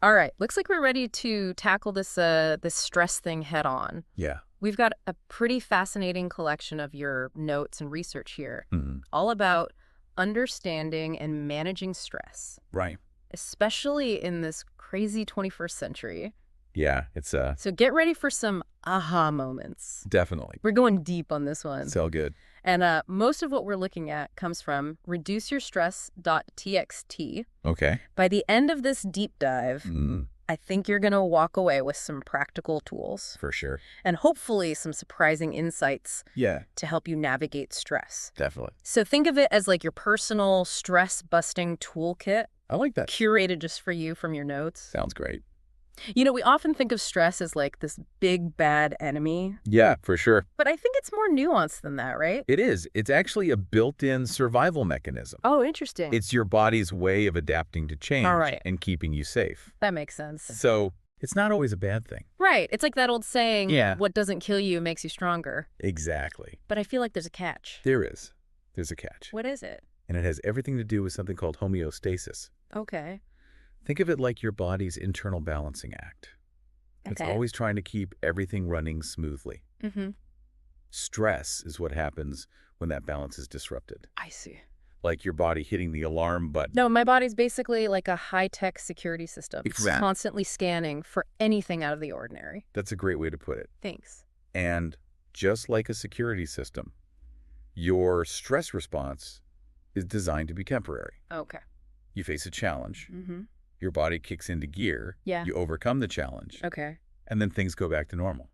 All right. Looks like we're ready to tackle this stress thing head on. Yeah. We've got a pretty fascinating collection of your notes and research here, Hmm. all about understanding and managing stress, Right. especially in this crazy 21st century. Yeah, it's So get ready for some aha moments. definitely. We're going deep on this one. So good. And most of what we're looking at comes from reduceyourstress.txt. Okay. By the end of this deep dive, Mm, I think you're going to walk away with some practical tools for sure. and hopefully some surprising insights Yeah, to help you navigate stress. definitely. So think of it as like your personal stress-busting toolkit, I like that. curated just for you from your notes. Sounds great. You know, we often think of stress as like this big, bad enemy, Yeah, for sure. but I think it's more nuanced than that, right? It is. It's actually a built-in survival mechanism. Oh, interesting. It's your body's way of adapting to change All right. and keeping you safe. That makes sense. So it's not always a bad thing. Right. It's like that old saying, Yeah. what doesn't kill you makes you stronger. Exactly. But I feel like there's a catch. There is. There's a catch. What is it? And it has everything to do with something called homeostasis. Okay. Think of it like your body's internal balancing act. It's Okay. always trying to keep everything running smoothly. Mm-hmm. Stress is what happens when that balance is disrupted. I see. Like your body hitting the alarm button. No, my body's basically like a high-tech security system. It's Exactly. constantly scanning for anything out of the ordinary. That's a great way to put it. Thanks. And just like a security system, your stress response is designed to be temporary. Okay. You face a challenge. Mm-hmm. Your body kicks into gear. Yeah. You overcome the challenge. Okay. And then things go back to normal.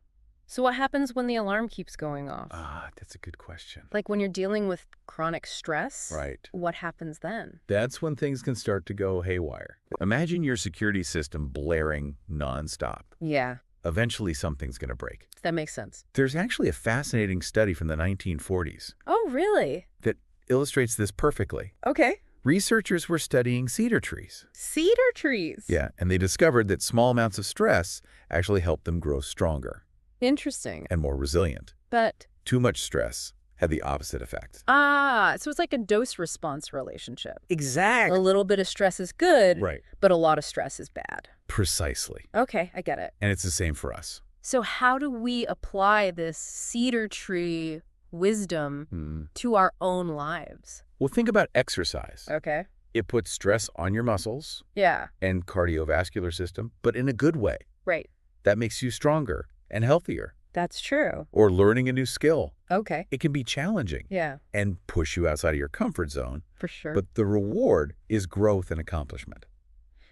So what happens when the alarm keeps going off? That's a good question. Like when you're dealing with chronic stress? Right. What happens then? That's when things can start to go haywire. Imagine your security system blaring nonstop. Yeah, Eventually, something's going to break. that makes sense. There's actually a fascinating study from the 1940s Oh, really? that illustrates this perfectly. Okay. Researchers were studying cedar trees. Cedar trees. Yeah, and they discovered that small amounts of stress actually helped them grow stronger Interesting. and more resilient. But, Too much stress had the opposite effect. so it's like a dose-response relationship. A Exactly. little bit of stress is good, Right. but a lot of stress is bad. Precisely. Okay, I get it. And it's the same for us. So how do we apply this cedar tree wisdom to our own lives? Well, think about exercise. Okay. It puts stress on your muscles Yeah, and cardiovascular system, but in a good way. right. That makes you stronger and healthier. That's true. Or learning a new skill. Okay. It can be challenging Yeah, and push you outside of your comfort zone, for sure. but the reward is growth and accomplishment.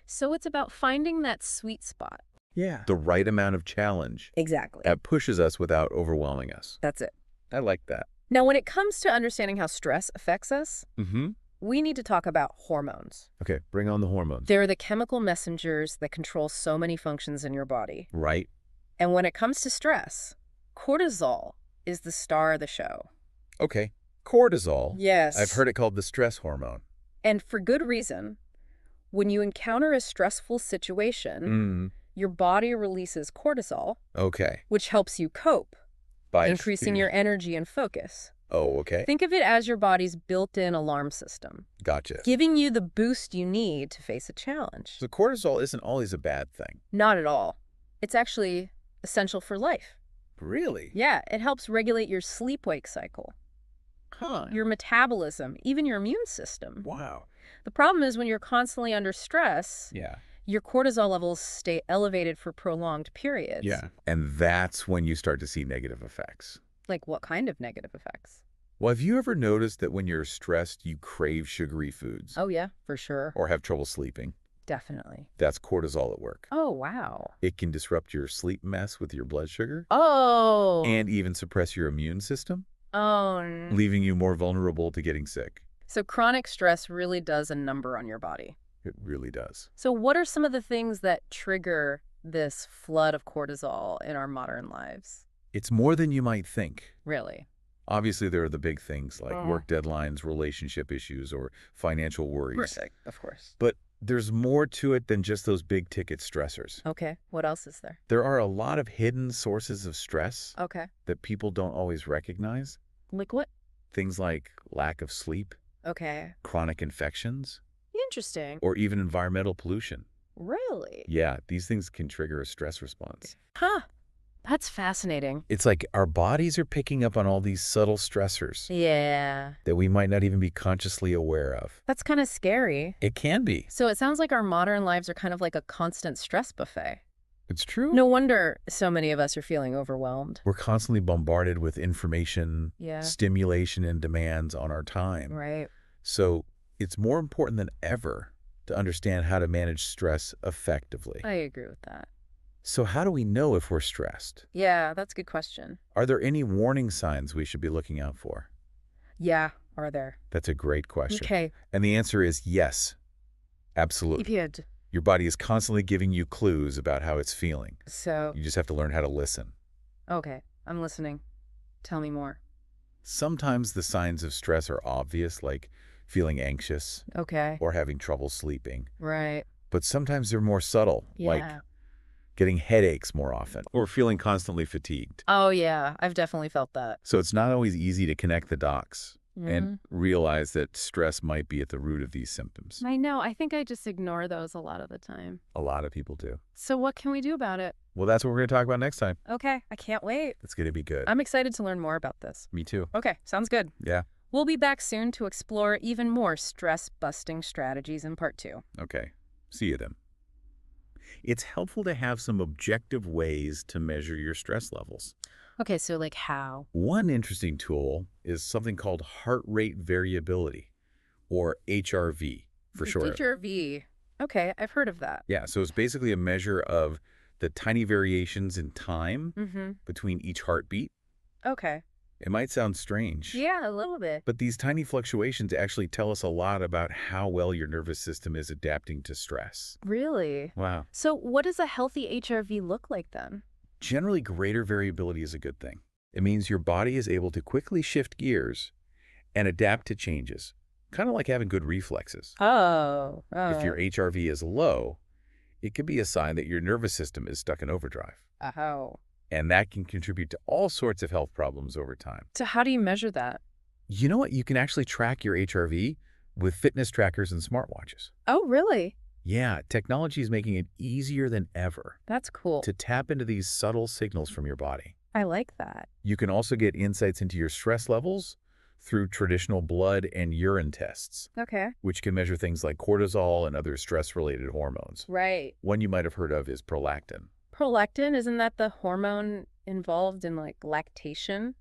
So it's about finding that sweet spot. Yeah. The right amount of challenge Exactly. that pushes us without overwhelming us. That's it. I like that. Now, when it comes to understanding how stress affects us, Mm-hmm. we need to talk about hormones. Okay, bring on the hormones. They're the chemical messengers that control so many functions in your body. Right? And when it comes to stress, cortisol is the star of the show. Okay. Cortisol. Yes. I've heard it called the stress hormone. And for good reason. When you encounter a stressful situation, your body releases cortisol, Okay. which helps you cope, By increasing your energy and focus. Oh, okay. Think of it as your body's built-in alarm system, Gotcha. giving you the boost you need to face a challenge. So cortisol isn't always a bad thing. Not at all. It's actually essential for life. Really? Yeah, it helps regulate your sleep-wake cycle, Huh. your metabolism, even your immune system. Wow. The problem is when you're constantly under stress, Yeah. your cortisol levels stay elevated for prolonged periods. Yeah. And that's when you start to see negative effects. Like what kind of negative effects? Well, have you ever noticed that when you're stressed, you crave sugary foods Oh, yeah, for sure. or have trouble sleeping? Definitely. That's cortisol at work. Oh, wow. It can disrupt your sleep, mess with your blood sugar, Oh. and even suppress your immune system, Oh. leaving you more vulnerable to getting sick. So chronic stress really does a number on your body. It really does. So what are some of the things that trigger this flood of cortisol in our modern lives? It's more than you might think. Really? Obviously, there are the big things like work deadlines, relationship issues, or financial worries. Of course. But there's more to it than just those big-ticket stressors. Okay. What else is there? There are a lot of hidden sources of stress Okay. that people don't always recognize. Like what? Things like lack of sleep, Okay. chronic infections, Interesting. or even environmental pollution. Really? Yeah, these things can trigger a stress response. Huh. That's fascinating. It's like our bodies are picking up on all these subtle stressors Yeah. that we might not even be consciously aware of. That's kind of scary. It can be. So it sounds like our modern lives are kind of like a constant stress buffet. It's true. No wonder so many of us are feeling overwhelmed. We're constantly bombarded with information, Yeah. stimulation, and demands on our time. Right. So it's more important than ever to understand how to manage stress effectively. I agree with that. So how do we know if we're stressed? Yeah, that's a good question. Are there any warning signs we should be looking out for? Yeah, are there? That's a great question. Okay. And the answer is yes, absolutely. Good. Your body is constantly giving you clues about how it's feeling. So, You just have to learn how to listen. okay, I'm listening. Tell me more. Sometimes the signs of stress are obvious, like feeling anxious Okay. or having trouble sleeping. Right. But sometimes they're more subtle, like Yeah. getting headaches more often or feeling constantly fatigued. Oh, yeah, I've definitely felt that. So it's not always easy to connect the dots Mm-hmm. and realize that stress might be at the root of these symptoms. I know. I think I just ignore those a lot of the time. A lot of people do. So what can we do about it? Well, that's what we're going to talk about next time. Okay, I can't wait. It's going to be good. I'm excited to learn more about this. Me too. Okay, sounds good. Yeah. We'll be back soon to explore even more stress-busting strategies in part 2. Okay. See you then. It's helpful to have some objective ways to measure your stress levels. Okay, so like how? One interesting tool is something called heart rate variability, or HRV for short. HRV. Okay, I've heard of that. Yeah, so it's basically a measure of the tiny variations in time Mm-hmm. between each heartbeat. Okay. It might sound strange, Yeah, a little bit. but these tiny fluctuations actually tell us a lot about how well your nervous system is adapting to stress. Really? Wow. So what does a healthy HRV look like then? Generally, greater variability is a good thing. It means your body is able to quickly shift gears and adapt to changes, kind of like having good reflexes. Oh. If your HRV is low, it could be a sign that your nervous system is stuck in overdrive. Oh. And that can contribute to all sorts of health problems over time. So how do you measure that? You know what? You can actually track your HRV with fitness trackers and smartwatches. Oh, really? Yeah, technology is making it easier than ever That's cool. to tap into these subtle signals from your body. I like that. You can also get insights into your stress levels through traditional blood and urine tests, Okay. which can measure things like cortisol and other stress-related hormones. Right. One you might have heard of is prolactin. Prolactin, isn't that the hormone involved in like lactation?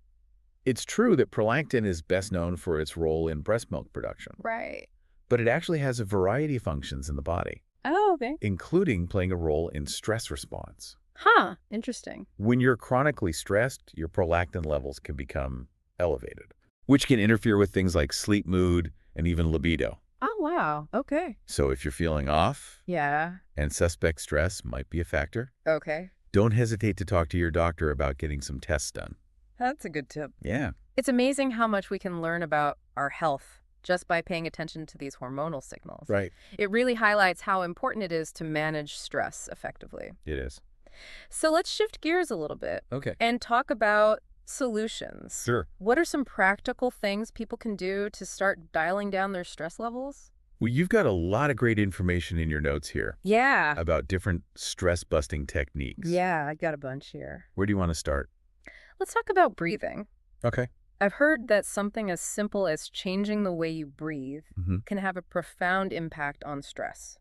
It's true that prolactin is best known for its role in breast milk production, Right. but it actually has a variety of functions in the body, Oh, okay. including playing a role in stress response. Huh. Interesting. When you're chronically stressed, your prolactin levels can become elevated, which can interfere with things like sleep, mood, and even libido. Oh, wow. Okay. So if you're feeling off Yeah. and suspect stress might be a factor, Okay. don't hesitate to talk to your doctor about getting some tests done. That's a good tip. Yeah. It's amazing how much we can learn about our health just by paying attention to these hormonal signals. Right. It really highlights how important it is to manage stress effectively. It is. So let's shift gears a little bit Okay. and talk about solutions. Sure. What are some practical things people can do to start dialing down their stress levels? Well, you've got a lot of great information in your notes here Yeah. about different stress-busting techniques. Yeah, I got a bunch here. Where do you want to start? Let's talk about breathing. Okay. I've heard that something as simple as changing the way you breathe can have a profound impact on stress.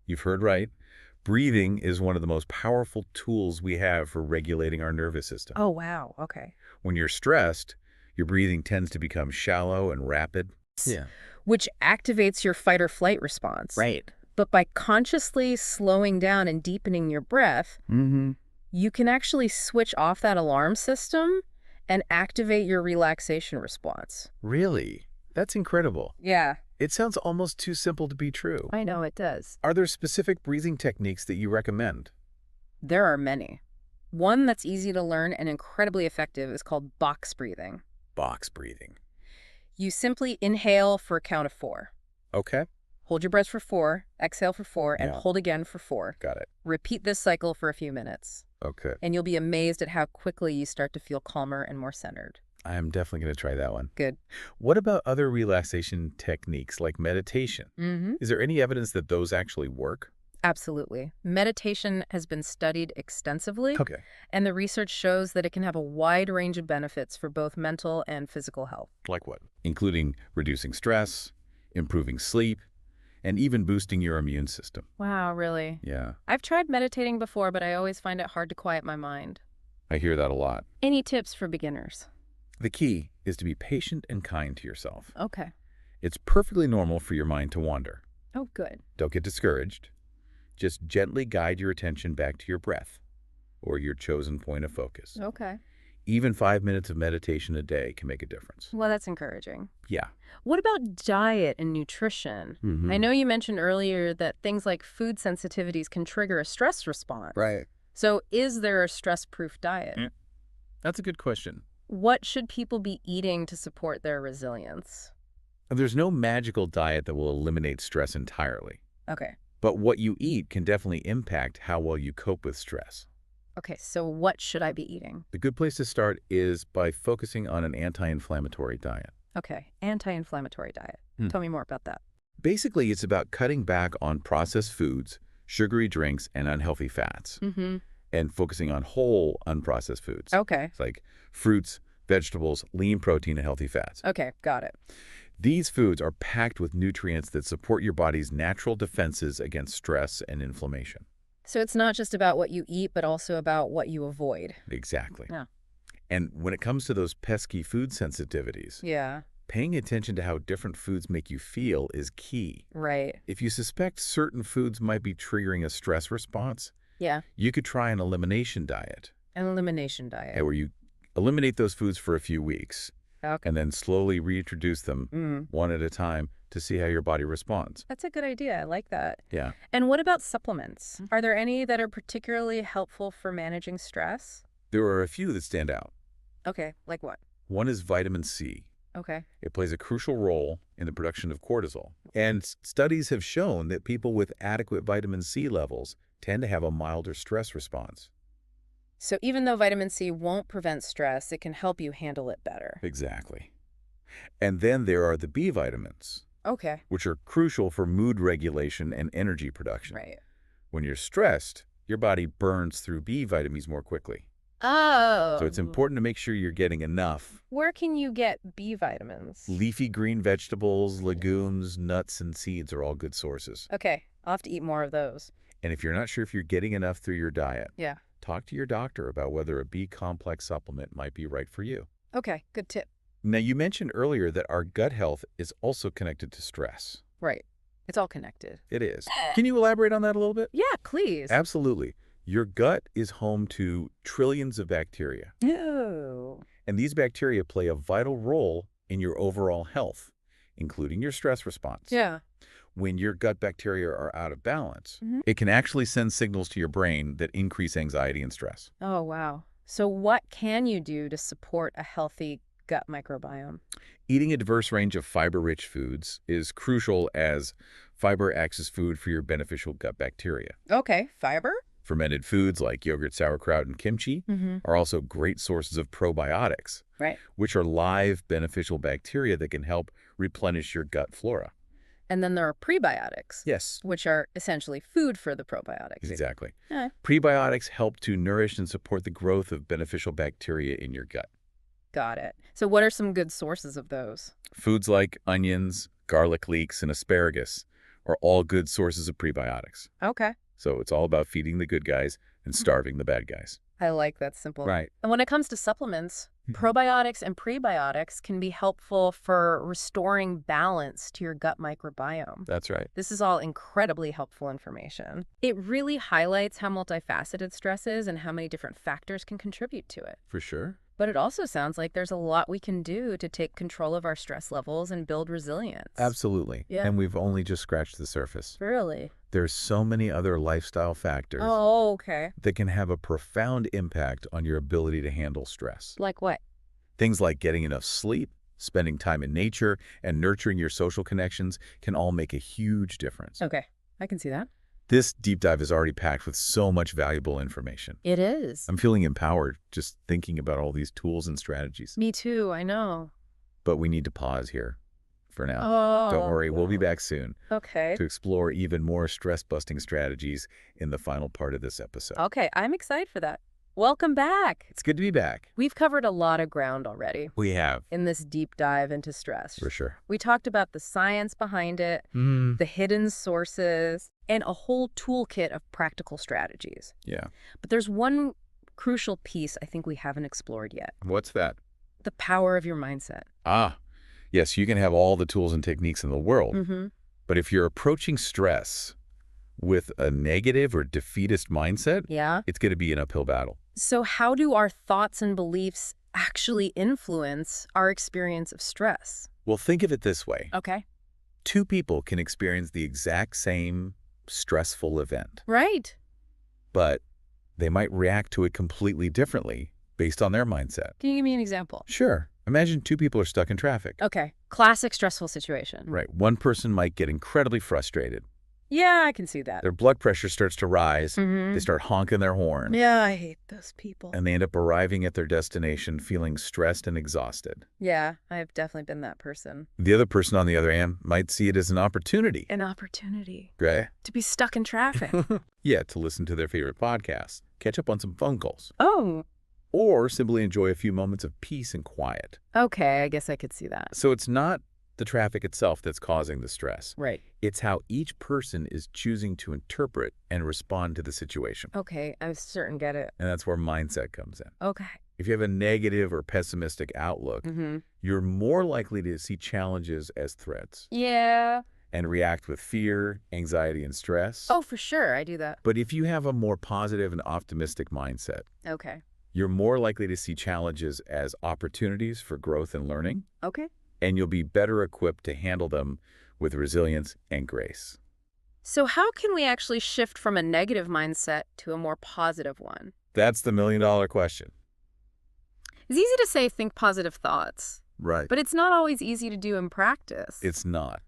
You've heard right. Breathing is one of the most powerful tools we have for regulating our nervous system. Oh, wow. Okay. When you're stressed, your breathing tends to become shallow and rapid. Which activates your fight or flight response. Right. But by consciously slowing down and deepening your breath, you can actually switch off that alarm system and activate your relaxation response. Really? That's incredible. Yeah, It sounds almost too simple to be true. I know it does. Are there specific breathing techniques that you recommend? There are many. One that's easy to learn and incredibly effective is called box breathing. Box breathing. You simply inhale for a count of 4. Okay. Hold your breath for 4, exhale for 4, and Yeah. hold again for 4. Got it. Repeat this cycle for a few minutes, Okay. and you'll be amazed at how quickly you start to feel calmer and more centered. I'm definitely going to try that one. Good. What about other relaxation techniques like meditation? Mm-hmm. Is there any evidence that those actually work? Absolutely. Meditation has been studied extensively, Okay. and the research shows that it can have a wide range of benefits for both mental and physical health. Like what? Including reducing stress, improving sleep, and even boosting your immune system. Wow, really? Yeah, I've tried meditating before, but I always find it hard to quiet my mind. I hear that a lot. Any tips for beginners? The key is to be patient and kind to yourself. Okay. It's perfectly normal for your mind to wander. Oh, good. Don't get discouraged. Just gently guide your attention back to your breath or your chosen point of focus. Okay. Even 5 minutes of meditation a day can make a difference. Well, that's encouraging. Yeah. What about diet and nutrition? I know you mentioned earlier that things like food sensitivities can trigger a stress response. Right. So is there a stress-proof diet? Yeah. That's a good question. What should people be eating to support their resilience? There's no magical diet that will eliminate stress entirely, Okay. but what you eat can definitely impact how well you cope with stress. Okay, so what should I be eating? The good place to start is by focusing on an anti-inflammatory diet. Okay, anti-inflammatory diet. Tell me more about that. Basically, it's about cutting back on processed foods, sugary drinks, and unhealthy fats, and focusing on whole, unprocessed foods. Okay. It's like fruits, vegetables, lean protein, and healthy fats. Okay, got it. These foods are packed with nutrients that support your body's natural defenses against stress and inflammation. So it's not just about what you eat, but also about what you avoid. Exactly. Yeah. And when it comes to those pesky food sensitivities, Yeah, paying attention to how different foods make you feel is key. right. If you suspect certain foods might be triggering a stress response, Yeah, you could try an elimination diet, an elimination diet. where you eliminate those foods for a few weeks Okay. and then slowly reintroduce them one at a time to see how your body responds. That's a good idea. I like that. Yeah. And what about supplements? Are there any that are particularly helpful for managing stress? There are a few that stand out. Okay, like what? One is vitamin C. Okay. It plays a crucial role in the production of cortisol. And studies have shown that people with adequate vitamin C levels tend to have a milder stress response. So even though vitamin C won't prevent stress, it can help you handle it better. Exactly. And then there are the B vitamins, Okay. which are crucial for mood regulation and energy production. Right. When you're stressed, your body burns through B vitamins more quickly. Oh. So it's important to make sure you're getting enough. Where can you get B vitamins? Leafy green vegetables, legumes, nuts, and seeds are all good sources. Okay, I'll have to eat more of those. And if you're not sure if you're getting enough through your diet, Yeah. talk to your doctor about whether a B-complex supplement might be right for you. Okay, good tip. Now, you mentioned earlier that our gut health is also connected to stress. Right. It's all connected. It is. Can you elaborate on that a little bit? Yeah, please. Absolutely. Your gut is home to trillions of bacteria, Oh. and these bacteria play a vital role in your overall health, including your stress response. Yeah. When your gut bacteria are out of balance, it can actually send signals to your brain that increase anxiety and stress. Oh, wow. So what can you do to support a healthy gut microbiome? Eating a diverse range of fiber-rich foods is crucial, as fiber acts as food for your beneficial gut bacteria. Okay, fiber? Fermented foods like yogurt, sauerkraut, and kimchi are also great sources of probiotics, Right. which are live beneficial bacteria that can help replenish your gut flora. And then there are prebiotics, Yes, which are essentially food for the probiotics. exactly. Yeah. Prebiotics help to nourish and support the growth of beneficial bacteria in your gut. Got it. So what are some good sources of those? Foods like onions, garlic leeks, and asparagus are all good sources of prebiotics. Okay. So it's all about feeding the good guys and starving the bad guys. I like that simple. Right. And when it comes to supplements, probiotics and prebiotics can be helpful for restoring balance to your gut microbiome. That's right. This is all incredibly helpful information. It really highlights how multifaceted stress is and how many different factors can contribute to it. For sure. But it also sounds like there's a lot we can do to take control of our stress levels and build resilience. Absolutely. Yeah. And we've only just scratched the surface. Really? There's so many other lifestyle factors Oh, okay. that can have a profound impact on your ability to handle stress. Like what? Things like getting enough sleep, spending time in nature, and nurturing your social connections can all make a huge difference. Okay, I can see that. This deep dive is already packed with so much valuable information. It is. I'm feeling empowered just thinking about all these tools and strategies. Me too, I know. But we need to pause here. for now. Oh. Don't worry, we'll be back soon Okay. to explore even more stress-busting strategies in the final part of this episode. Okay, I'm excited for that. Welcome back. It's good to be back. We've covered a lot of ground already We have. in this deep dive into stress. For sure. We talked about the science behind it, the hidden sources, and a whole toolkit of practical strategies. Yeah. But there's one crucial piece I think we haven't explored yet. What's that? The power of your mindset. Yes, you can have all the tools and techniques in the world, Mm-hmm. but if you're approaching stress with a negative or defeatist mindset, Yeah. it's going to be an uphill battle. So how do our thoughts and beliefs actually influence our experience of stress? Well, think of it this way. Okay. Two people can experience the exact same stressful event, Right. but they might react to it completely differently based on their mindset. Can you give me an example? Sure. Imagine two people are stuck in traffic. Okay. Classic stressful situation. Right. One person might get incredibly frustrated. Yeah, I can see that. Their blood pressure starts to rise. Mm-hmm. They start honking their horn. Yeah, I hate those people. And they end up arriving at their destination feeling stressed and exhausted. Yeah, I've definitely been that person. The other person, on the other hand, might see it as an opportunity. An opportunity Right? to be stuck in traffic. Yeah, to listen to their favorite podcast, catch up on some phone calls, Oh, or simply enjoy a few moments of peace and quiet. okay. I guess I could see that. So it's not the traffic itself that's causing the stress. Right. It's how each person is choosing to interpret and respond to the situation. Okay, I certain get it. And that's where mindset comes in. Okay. If you have a negative or pessimistic outlook, Mm-hmm. you're more likely to see challenges as threats Yeah. and react with fear, anxiety, and stress. Oh, for sure. I do that. But if you have a more positive and optimistic mindset, Okay. you're more likely to see challenges as opportunities for growth and learning, Okay. and you'll be better equipped to handle them with resilience and grace. So how can we actually shift from a negative mindset to a more positive one? That's the million-dollar question. It's easy to say think positive thoughts, Right. but it's not always easy to do in practice. It's not.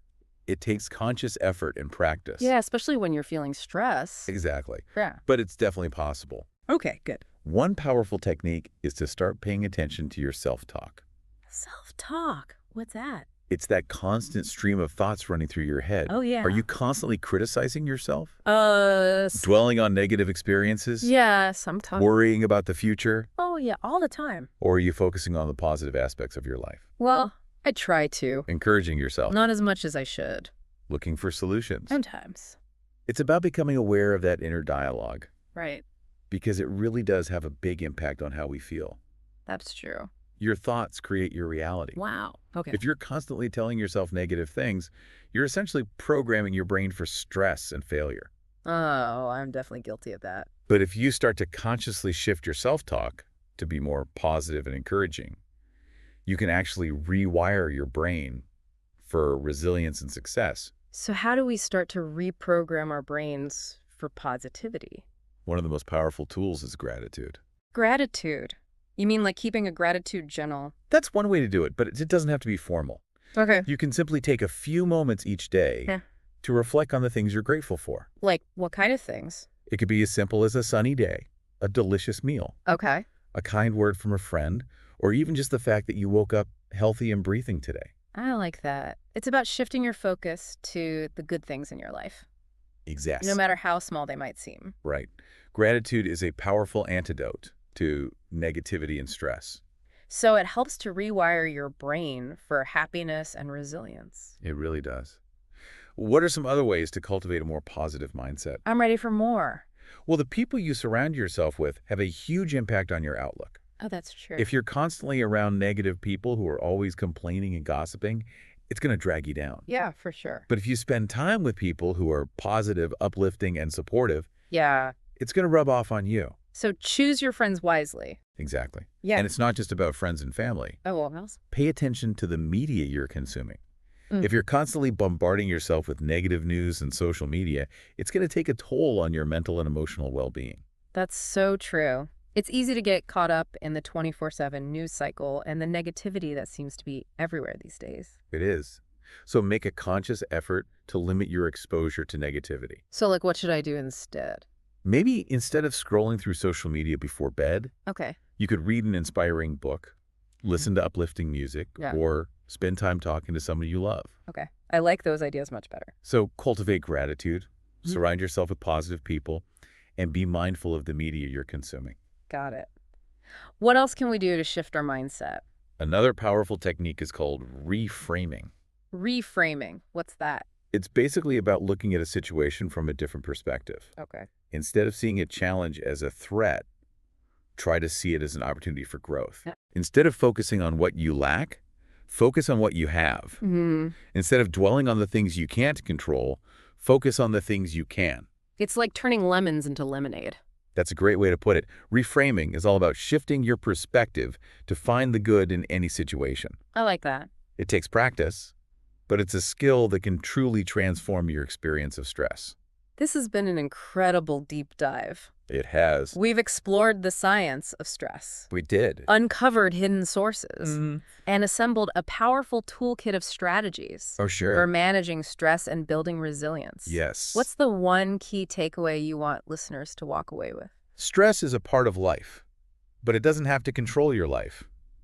It takes conscious effort and practice. Yeah, especially when you're feeling stress. Exactly. Yeah. But it's definitely possible. Okay, good. One powerful technique is to start paying attention to your self-talk. Self-talk. What's that? It's that constant stream of thoughts running through your head. Oh, yeah. Are you constantly criticizing yourself? S- Dwelling on negative experiences? yeah, sometimes. Worrying about the future? Oh, yeah, all the time. Or are you focusing on the positive aspects of your life? Well, I try to. Encouraging yourself? Not as much as I should. Looking for solutions? Sometimes. It's about becoming aware of that inner dialogue, Right. because it really does have a big impact on how we feel. That's true. Your thoughts create your reality. Wow. Okay. If you're constantly telling yourself negative things, you're essentially programming your brain for stress and failure. Oh, I'm definitely guilty of that. But if you start to consciously shift your self-talk to be more positive and encouraging, you can actually rewire your brain for resilience and success. So how do we start to reprogram our brains for positivity? One of the most powerful tools is gratitude. Gratitude. You mean like keeping a gratitude journal? That's one way to do it, but it doesn't have to be formal. Okay. You can simply take a few moments each day Yeah. to reflect on the things you're grateful for. Like what kind of things? It could be as simple as a sunny day, a delicious meal, Okay. a kind word from a friend, or even just the fact that you woke up healthy and breathing today. I like that. It's about shifting your focus to the good things in your life, Exactly. no matter how small they might seem. Right. Gratitude is a powerful antidote to negativity and stress. So it helps to rewire your brain for happiness and resilience. It really does. What are some other ways to cultivate a more positive mindset? I'm ready for more. Well, the people you surround yourself with have a huge impact on your outlook. Oh, that's true. If you're constantly around negative people who are always complaining and gossiping, it's going to drag you down. Yeah, for sure. But if you spend time with people who are positive, uplifting, and supportive, Yeah. it's going to rub off on you. So choose your friends wisely. Exactly. Yeah. And it's not just about friends and family. Oh, what else? Pay attention to the media you're consuming. Mm. If you're constantly bombarding yourself with negative news and social media, it's going to take a toll on your mental and emotional well-being. That's so true. It's easy to get caught up in the 24/7 news cycle and the negativity that seems to be everywhere these days. It is. So make a conscious effort to limit your exposure to negativity. So, like, what should I do instead? Maybe instead of scrolling through social media before bed, Okay. you could read an inspiring book, Listen to uplifting music Yeah. or spend time talking to someone you love. Okay. I like those ideas much better. So cultivate gratitude, Mhm. surround yourself with positive people, and be mindful of the media you're consuming. Got it. What else can we do to shift our mindset? Another powerful technique is called reframing. Reframing. What's that? It's basically about looking at a situation from a different perspective. Okay. Instead of seeing a challenge as a threat, try to see it as an opportunity for growth. Yeah. Instead of focusing on what you lack, focus on what you have. Instead of dwelling on the things you can't control, focus on the things you can. It's like turning lemons into lemonade. That's a great way to put it. Reframing is all about shifting your perspective to find the good in any situation. I like that. It takes practice, but it's a skill that can truly transform your experience of stress. This has been an incredible deep dive. It has. We've explored the science of stress, We did. uncovered hidden sources, Mhm. and assembled a powerful toolkit of strategies Oh, for sure. managing stress and building resilience. Yes. What's the one key takeaway you want listeners to walk away with? Stress is a part of life, but it doesn't have to control your life.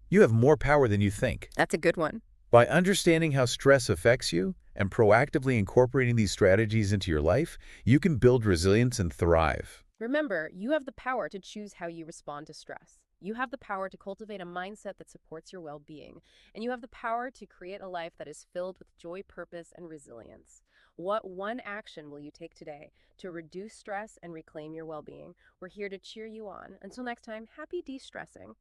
You have more power than you think. That's a good one. By understanding how stress affects you and proactively incorporating these strategies into your life, you can build resilience and thrive. Remember, you have the power to choose how you respond to stress. You have the power to cultivate a mindset that supports your well-being. And you have the power to create a life that is filled with joy, purpose, and resilience. What one action will you take today to reduce stress and reclaim your well-being? We're here to cheer you on. Until next time, happy de-stressing.